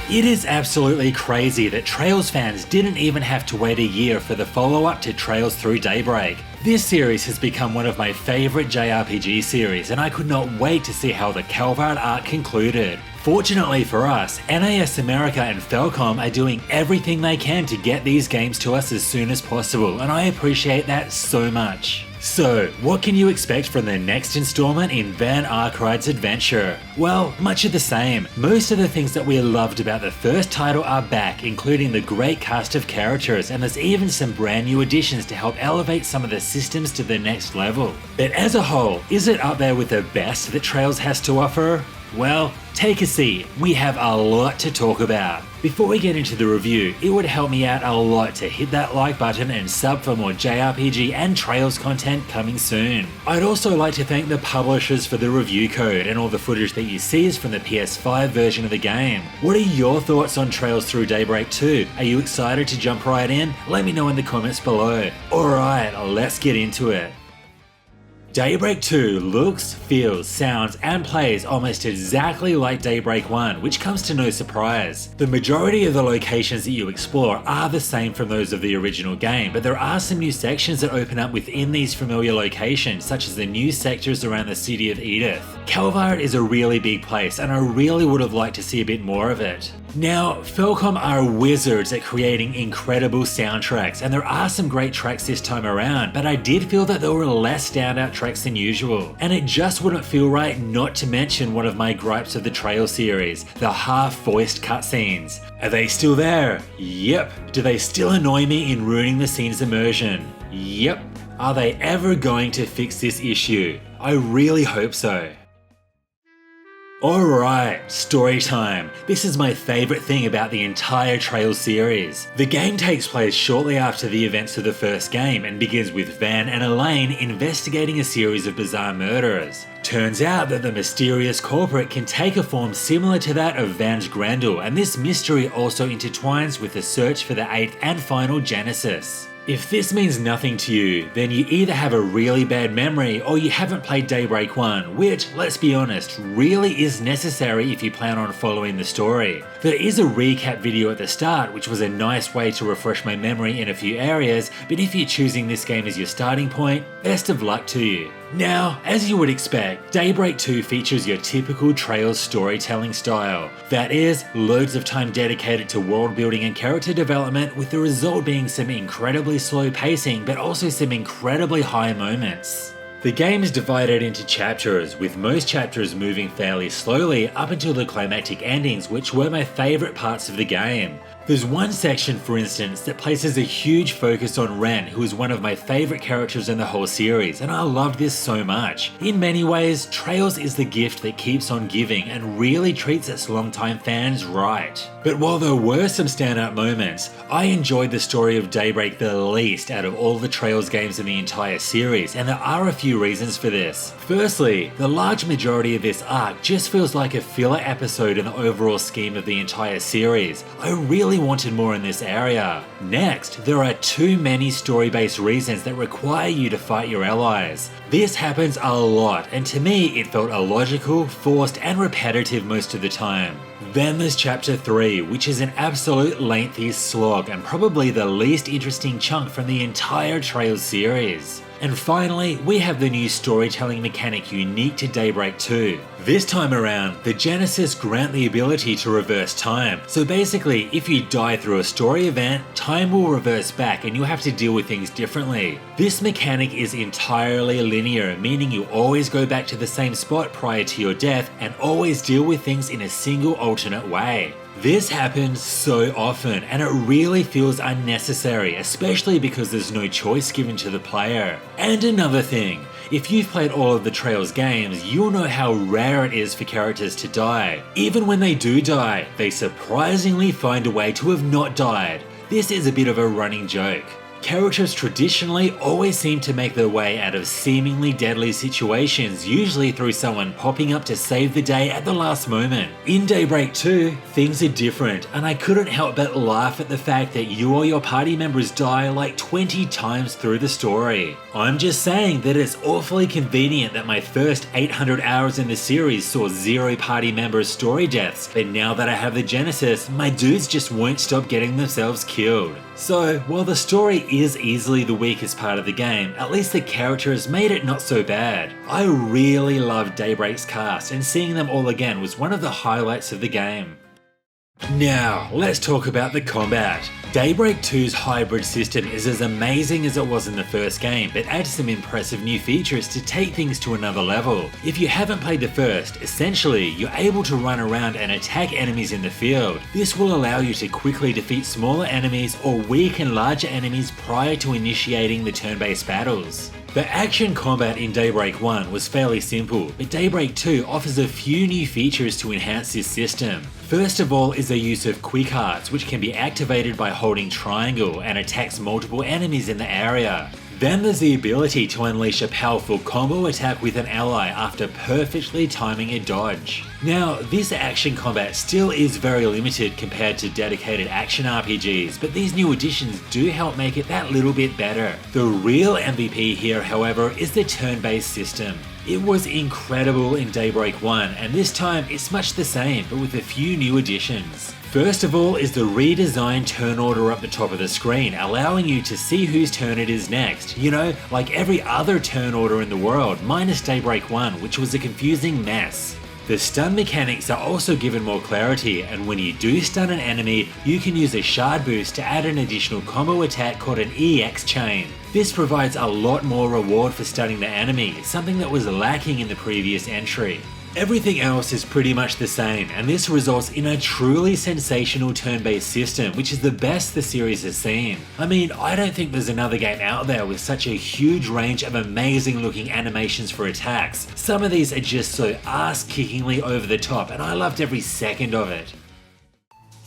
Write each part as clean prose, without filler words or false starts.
It is absolutely crazy that Trails fans didn't even have to wait a year for the follow-up to Trails Through Daybreak. This series has become one of my favourite JRPG series, and I could not wait to see how the Calvard arc concluded. Fortunately for us, NIS America and Falcom are doing everything they can to get these games to us as soon as possible, and I appreciate that so much. So, what can you expect from the next installment in Van Arkrides' adventure? Well, much of the same. Most of the things that we loved about the first title are back, including the great cast of characters, and there's even some brand new additions to help elevate some of the systems to the next level. But as a whole, is it up there with the best that Trails has to offer? Well, take a seat, we have a lot to talk about. Before we get into the review, it would help me out a lot to hit that like button and sub for more JRPG and Trails content coming soon. I'd also like to thank the publishers for the review code, and all the footage that you see is from the PS5 version of the game. What are your thoughts on Trails Through Daybreak 2? Are you excited to jump right in? Let me know in the comments below. Alright, let's get into it. Daybreak 2 looks, feels, sounds, and plays almost exactly like Daybreak 1, which comes to no surprise. The majority of the locations that you explore are the same from those of the original game, but there are some new sections that open up within these familiar locations, such as the new sectors around the city of Edith. Calvard is a really big place, and I really would have liked to see a bit more of it. Now, Falcom are wizards at creating incredible soundtracks, and there are some great tracks this time around, but I did feel that there were less standout tracks than usual, and it just wouldn't feel right not to mention one of my gripes of the Trail series, the half-voiced cutscenes. Are they still there? Yep. Do they still annoy me in ruining the scene's immersion? Yep. Are they ever going to fix this issue? I really hope so. Alright, story time. This is my favourite thing about the entire Trails series. The game takes place shortly after the events of the first game and begins with Van and Elaine investigating a series of bizarre murderers. Turns out that the mysterious culprit can take a form similar to that of Van's Grendel, and this mystery also intertwines with the search for the 8th and final Genesis. If this means nothing to you, then you either have a really bad memory or you haven't played Daybreak 1, which, let's be honest, really is necessary if you plan on following the story. There is a recap video at the start, which was a nice way to refresh my memory in a few areas, but if you're choosing this game as your starting point, best of luck to you. Now, as you would expect, Daybreak 2 features your typical Trails storytelling style. That is, loads of time dedicated to world building and character development, with the result being some incredibly slow pacing but also some incredibly high moments. The game is divided into chapters, with most chapters moving fairly slowly up until the climactic endings, which were my favourite parts of the game. There's one section, for instance, that places a huge focus on Ren, who is one of my favourite characters in the whole series, and I loved this so much. In many ways, Trails is the gift that keeps on giving and really treats its longtime fans right. But while there were some standout moments, I enjoyed the story of Daybreak the least out of all the Trails games in the entire series, and there are a few reasons for this. Firstly, the large majority of this arc just feels like a filler episode in the overall scheme of the entire series. I really wanted more in this area. Next, there are too many story-based reasons that require you to fight your allies. This happens a lot, and to me it felt illogical, forced, and repetitive most of the time. Then there's Chapter 3, which is an absolute lengthy slog and probably the least interesting chunk from the entire Trails series. And finally, we have the new storytelling mechanic unique to Daybreak 2. This time around, the Genesis grant the ability to reverse time. So basically, if you die through a story event, time will reverse back and you'll have to deal with things differently. This mechanic is entirely linear, meaning you always go back to the same spot prior to your death and always deal with things in a single alternate way. This happens so often, and it really feels unnecessary, especially because there's no choice given to the player. And another thing, if you've played all of the Trails games, you'll know how rare it is for characters to die. Even when they do die, they surprisingly find a way to have not died. This is a bit of a running joke. Characters traditionally always seem to make their way out of seemingly deadly situations, usually through someone popping up to save the day at the last moment. In Daybreak 2, things are different, and I couldn't help but laugh at the fact that you or your party members die like 20 times through the story. I'm just saying that it's awfully convenient that my first 800 hours in the series saw 0 party members' story deaths, but now that I have the Genesis, my dudes just won't stop getting themselves killed. So, while the story is easily the weakest part of the game, at least the characters made it not so bad. I really loved Daybreak's cast, and seeing them all again was one of the highlights of the game. Now, let's talk about the combat. Daybreak 2's hybrid system is as amazing as it was in the first game, but adds some impressive new features to take things to another level. If you haven't played the first, essentially, you're able to run around and attack enemies in the field. This will allow you to quickly defeat smaller enemies or weaken larger enemies prior to initiating the turn-based battles. The action combat in Daybreak 1 was fairly simple, but Daybreak 2 offers a few new features to enhance this system. First of all is the use of quick hearts, which can be activated by holding triangle and attacks multiple enemies in the area. Then there's the ability to unleash a powerful combo attack with an ally after perfectly timing a dodge. Now, this action combat still is very limited compared to dedicated action RPGs, but these new additions do help make it that little bit better. The real MVP here, however, is the turn-based system. It was incredible in Daybreak 1, and this time it's much the same, but with a few new additions. First of all is the redesigned turn order up the top of the screen, allowing you to see whose turn it is next. You know, like every other turn order in the world, minus Daybreak 1, which was a confusing mess. The stun mechanics are also given more clarity, and when you do stun an enemy, you can use a shard boost to add an additional combo attack called an EX chain. This provides a lot more reward for stunning the enemy, something that was lacking in the previous entry. Everything else is pretty much the same, and this results in a truly sensational turn-based system, which is the best the series has seen. I mean, I don't think there's another game out there with such a huge range of amazing looking animations for attacks. Some of these are just so ass-kickingly over the top, and I loved every second of it.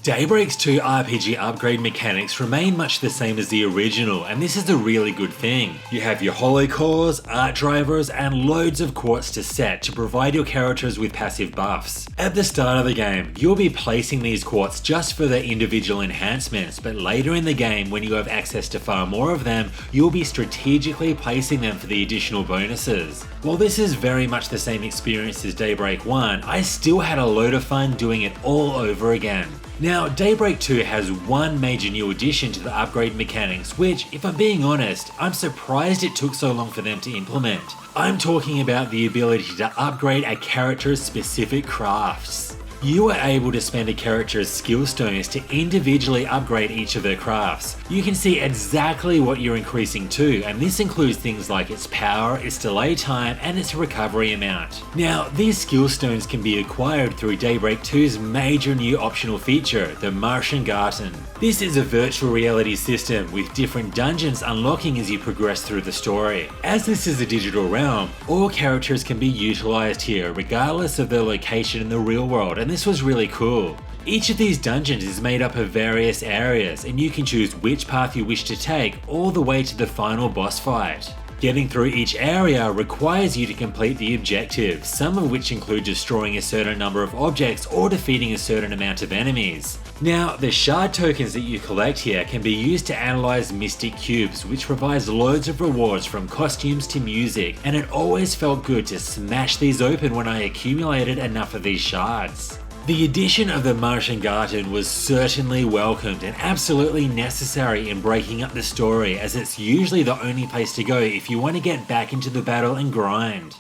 Daybreak's 2 RPG upgrade mechanics remain much the same as the original, and this is a really good thing. You have your holo cores, art drivers, and loads of quartz to set to provide your characters with passive buffs. At the start of the game, you'll be placing these quartz just for their individual enhancements, but later in the game, when you have access to far more of them, you'll be strategically placing them for the additional bonuses. While this is very much the same experience as Daybreak 1, I still had a load of fun doing it all over again. Now, Daybreak 2 has one major new addition to the upgrade mechanics, which, if I'm being honest, I'm surprised it took so long for them to implement. I'm talking about the ability to upgrade a character's specific crafts. You are able to spend a character's skill stones to individually upgrade each of their crafts. You can see exactly what you're increasing to, and this includes things like its power, its delay time, and its recovery amount. Now, these skill stones can be acquired through Daybreak 2's major new optional feature, the Marchen Garten. This is a virtual reality system with different dungeons unlocking as you progress through the story. As this is a digital realm, all characters can be utilized here regardless of their location in the real world, and this was really cool. Each of these dungeons is made up of various areas, and you can choose which path you wish to take all the way to the final boss fight. Getting through each area requires you to complete the objectives, some of which include destroying a certain number of objects or defeating a certain amount of enemies. Now, the shard tokens that you collect here can be used to analyze mystic cubes, which provides loads of rewards from costumes to music, and it always felt good to smash these open when I accumulated enough of these shards. The addition of the Marchen Garten was certainly welcomed and absolutely necessary in breaking up the story, as it's usually the only place to go if you want to get back into the battle and grind.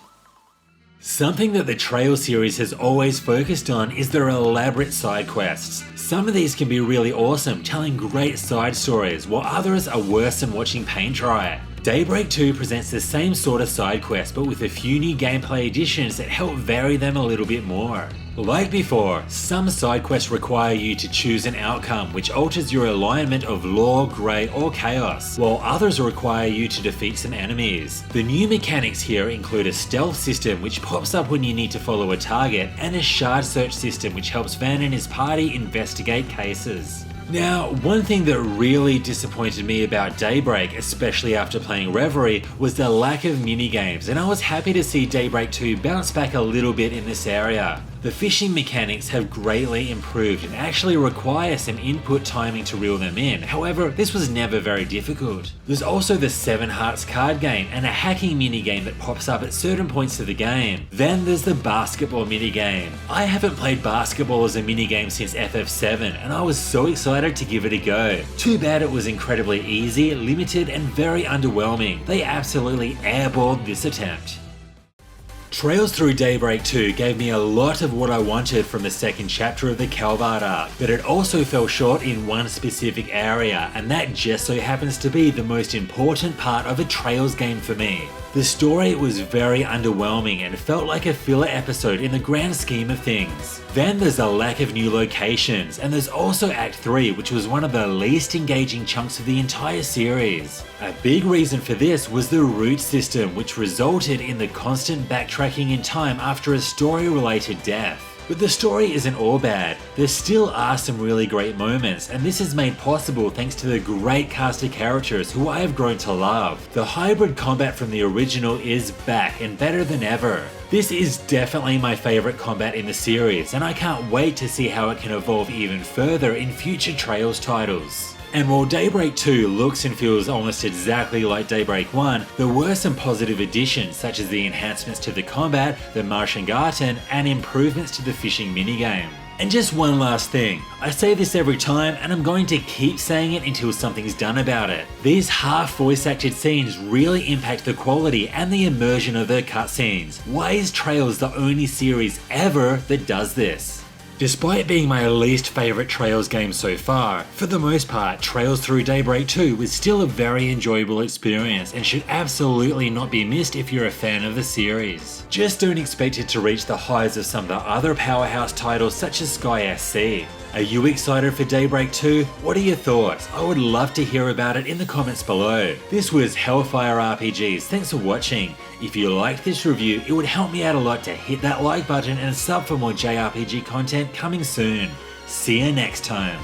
Something that the Trails series has always focused on is their elaborate side quests. Some of these can be really awesome, telling great side stories, while others are worse than watching paint dry. Daybreak 2 presents the same sort of side quest, but with a few new gameplay additions that help vary them a little bit more. Like before, some side quests require you to choose an outcome which alters your alignment of law, grey or chaos, while others require you to defeat some enemies. The new mechanics here include a stealth system which pops up when you need to follow a target, and a shard search system which helps Van and his party investigate cases. Now, one thing that really disappointed me about Daybreak, especially after playing Reverie, was the lack of minigames, and I was happy to see Daybreak 2 bounce back a little bit in this area. The fishing mechanics have greatly improved and actually require some input timing to reel them in, however, this was never very difficult. There's also the 7 Hearts card game and a hacking minigame that pops up at certain points of the game. Then there's the basketball minigame. I haven't played basketball as a minigame since FF7 and I was so excited to give it a go. Too bad it was incredibly easy, limited and very underwhelming. They absolutely airballed this attempt. Trails Through Daybreak 2 gave me a lot of what I wanted from the second chapter of the Calvard arc, but it also fell short in one specific area, and that just so happens to be the most important part of a Trails game for me. The story was very underwhelming and felt like a filler episode in the grand scheme of things. Then there's a lack of new locations, and there's also Act 3, which was one of the least engaging chunks of the entire series. A big reason for this was the route system, which resulted in the constant backtracking in time after a story-related death. But the story isn't all bad. There still are some really great moments, and this is made possible thanks to the great cast of characters who I have grown to love. The hybrid combat from the original is back and better than ever. This is definitely my favourite combat in the series, and I can't wait to see how it can evolve even further in future Trails titles. And while Daybreak 2 looks and feels almost exactly like Daybreak 1, there were some positive additions such as the enhancements to the combat, the Marchen Garten, and improvements to the fishing minigame. And just one last thing, I say this every time and I'm going to keep saying it until something's done about it. These half voice acted scenes really impact the quality and the immersion of the cutscenes. Why is Trails the only series ever that does this? Despite being my least favourite Trails game so far, for the most part, Trails Through Daybreak 2 was still a very enjoyable experience and should absolutely not be missed if you're a fan of the series. Just don't expect it to reach the highs of some of the other powerhouse titles such as Sky SC. Are you excited for Daybreak 2? What are your thoughts? I would love to hear about it in the comments below. This was Hellfire RPGs, thanks for watching. If you liked this review, it would help me out a lot to hit that like button and sub for more JRPG content coming soon. See you next time.